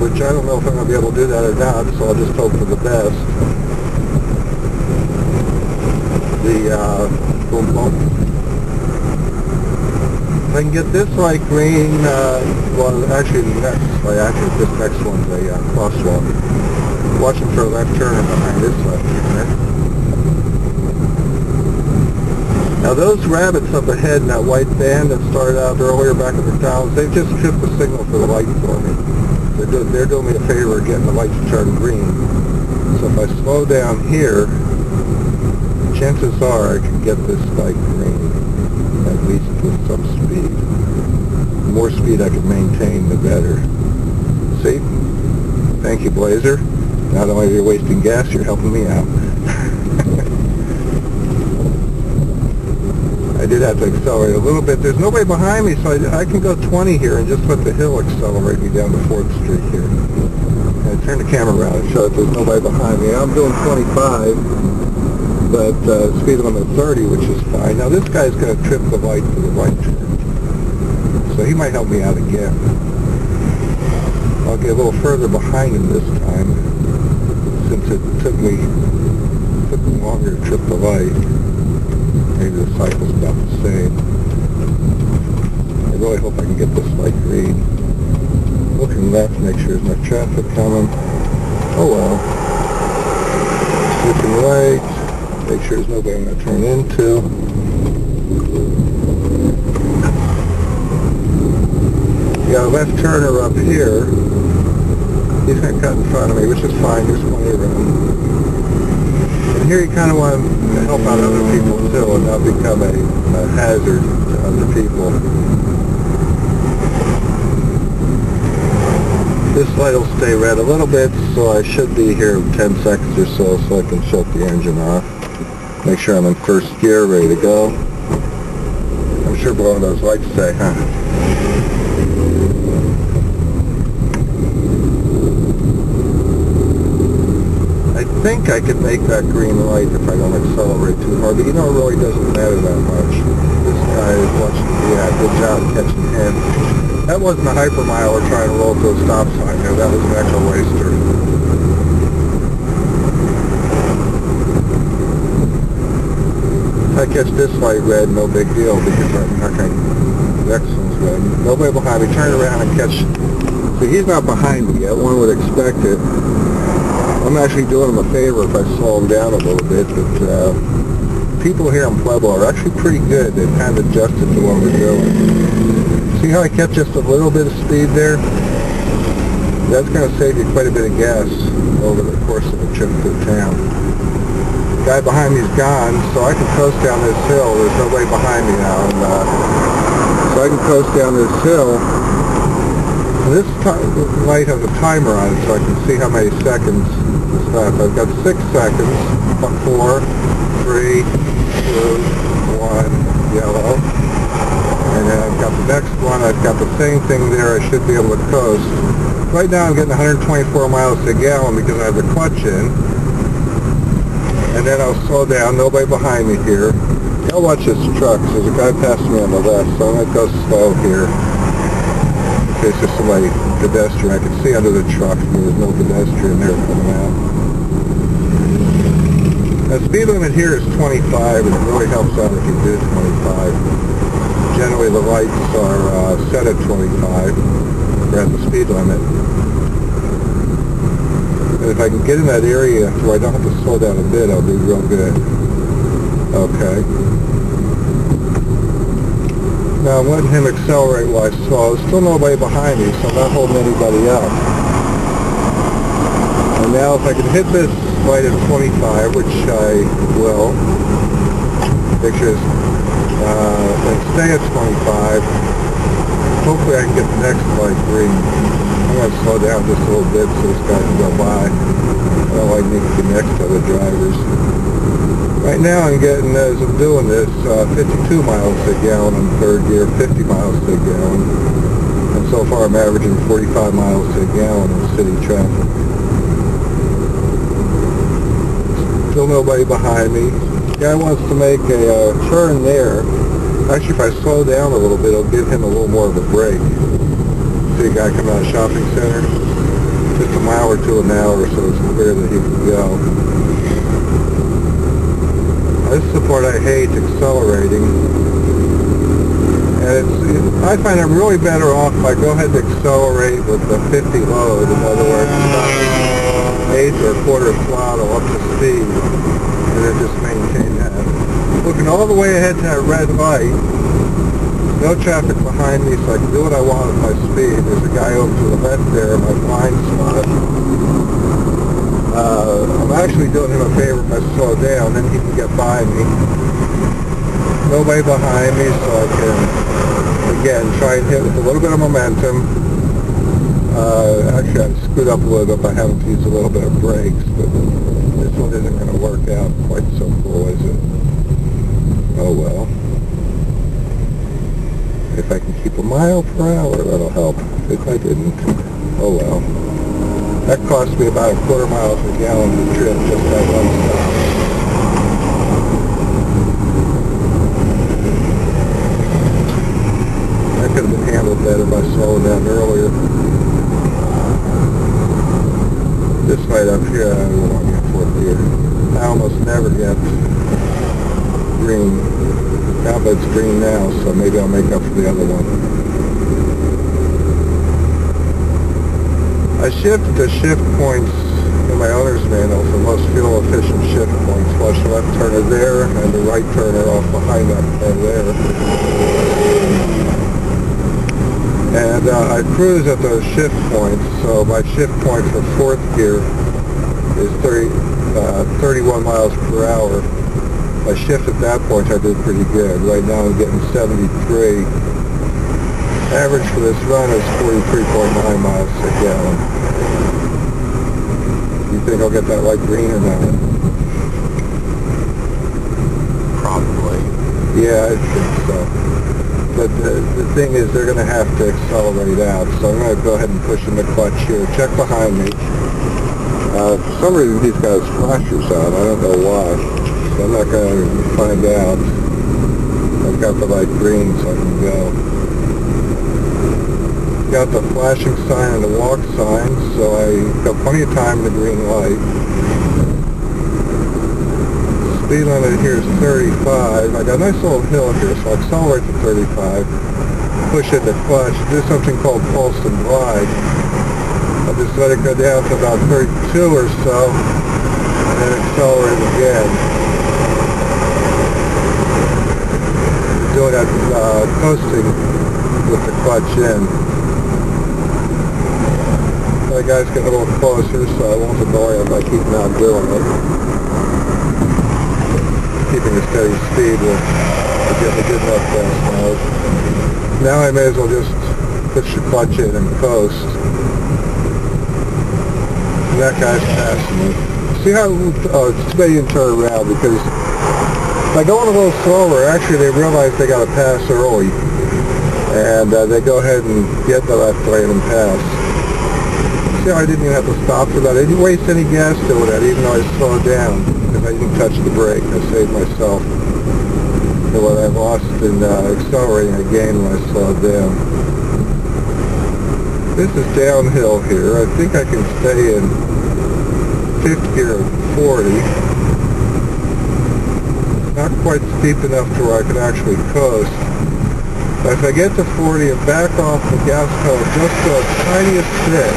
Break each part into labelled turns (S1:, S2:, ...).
S1: which I don't know if I'm going to be able to do that or not, so I'll just hope for the best. Boom boom. If I can get this light green, well actually this next one's a crosswalk. Watching for a left turner behind this left turner. Now those rabbits up ahead in that white band that started out earlier back at McDonald's, they've just tripped the signal for the light for me. They're doing me a favor of getting the light to turn green. So if I slow down here, chances are I can get this light green, at least with some speed. The more speed I can maintain, the better. See? Thank you, Blazer. Not only are you wasting gas, you're helping me out. I did have to accelerate a little bit. There's nobody behind me, so I can go 20 here and just let the hill accelerate me down to 4th Street here. And I turn the camera around and show that there's nobody behind me. I'm doing 25, but speed limit 30, which is fine. Now this guy's going to trip the light for the right turn, so he might help me out again. I'll get a little further behind him this time, since it took me longer to trip the light. Maybe the cycle's about the same. I really hope I can get this light green. Looking left, make sure there's no traffic coming. Oh well. Looking right, make sure there's nobody I'm going to turn into. You got a left turner up here. He's going to cut in front of me, which is fine. There's plenty of room. And here you kind of want to help out other people too and not become a hazard to other people. This light will stay red a little bit, so I should be here in 10 seconds or so I can shut the engine off. Make sure I'm in first gear, ready to go. I'm sure blowing those lights say, huh? I think I could make that green light if I don't accelerate too hard, but you know it really doesn't matter that much. This guy is watching, yeah, good job catching him. That wasn't a hypermiler trying to roll to a stop sign there, that was an actual waster. If I catch this light red, no big deal, because I'm not going to, the next one's red. Nobody behind me, turn around and catch, see he's not behind me yet, one would expect it. I'm actually doing him a favor if I slow him down a little bit, but people here in Pueblo are actually pretty good. They've kind of adjusted to what we're doing. See how I kept just a little bit of speed there? That's going to save you quite a bit of gas over the course of a trip through town. The guy behind me is gone, so I can coast down this hill. There's nobody behind me now, and so I can coast down this hill. This light has a timer on it, so I can see how many seconds is left. I've got 6 seconds, 4, 3, 2, 1, yellow. And then I've got the next one, I've got the same thing there, I should be able to coast. Right now I'm getting 124 miles a gallon because I have the clutch in. And then I'll slow down, nobody behind me here. I'll watch this truck, there's a guy passing me on the left, so I'm going to go slow here. In case there's somebody, pedestrian, I can see under the truck, there's no pedestrian there coming out. The speed limit here is 25, and it really helps out if you do 25. Generally the lights are set at 25, or at the speed limit. And if I can get in that area where I don't have to slow down a bit, I'll do real good. Okay. Now I'm letting him accelerate while I slow. There's still nobody behind me, so I'm not holding anybody up. And now if I can hit this light at 25, which I will, pictures, and stay at 25, hopefully I can get the next light green. I'm going to slow down just a little bit so this guy can go by. I don't like need to be next to other drivers. Right now I'm getting, as I'm doing this, 52 miles a gallon in 3rd gear, 50 miles a gallon. And so far I'm averaging 45 miles a gallon in city traffic. Still nobody behind me. The guy wants to make a turn there. Actually, if I slow down a little bit, it'll give him a little more of a break. See a guy coming out of the shopping center? just a mile or two an hour, so it's clear that he can go. This is the part I hate, accelerating. And I find I'm really better off if I go ahead and accelerate with the 50 load. In other words, about eighth or quarter throttle up to speed, and then just maintain that. Looking all the way ahead to that red light, no traffic behind me, so I can do what I want with my speed. There's a guy over to the left there in my blind spot. I'm actually doing him a favor if I slow down, then he can get by me. Nobody behind me, so I can, again, try and hit with a little bit of momentum. Actually, I screwed up a little bit by having to use a little bit of brakes, but this one isn't going to work out quite so cool, is it? Oh well. If I can keep a mile per hour, that'll help. If I didn't, oh well. That cost me about a quarter mile per gallon per trip, just that one stop. That could have been handled better by slowing down earlier. This light up here, I don't want to get fourth gear. I almost never get green. Now, but it's green now, so maybe I'll make up for the other one. I shifted the shift points in my owner's manual for most fuel-efficient shift points. Flush left turner there and the right turner off behind that car there. And I cruise at those shift points, so my shift point for fourth gear is 31 miles per hour. I shift at that point, I did pretty good. Right now I'm getting 73. Average for this run is 43.9 miles per gallon. You think I'll get that light green or not?
S2: Probably.
S1: Yeah, I think so. But the thing is, they're going to have to accelerate out, so I'm going to go ahead and push in the clutch here. Check behind me. For some reason, these guys flashers out. I don't know why. So I'm not going to find out. I've got the light green, so I can go. Got the flashing sign and the walk sign, so I got plenty of time in the green light. Speed limit here is 35. I got a nice little hill here, so I'll accelerate to 35. Push in the clutch. Do something called pulse and glide. I'll just let it go down to about 32 or so, and then accelerate again. Doing that coasting with the clutch in. The guy's getting a little closer, so I won't annoy him by keeping on doing it. Keeping a steady speed will get me good enough gas mileage. Now I may as well just push the clutch in and coast. And that guy's passing me. See how, oh, it's too bad you didn't turn around, because by going a little slower, actually they realize they got to pass early. And they go ahead and get the left lane and pass. See how I didn't even have to stop for that? I didn't waste any gas doing that, even though I slowed down, because I didn't touch the brake. I saved myself. So what I lost in accelerating, I gained when I slowed down. This is downhill here. I think I can stay in fifth gear at 40. Not quite steep enough to where I could actually coast. But if I get to 40 and back off the gas pedal just the tiniest bit,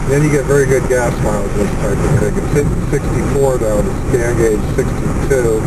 S1: then you get very good gas mileage this type of thing. It's hitting 64 now, the scan gauge 62.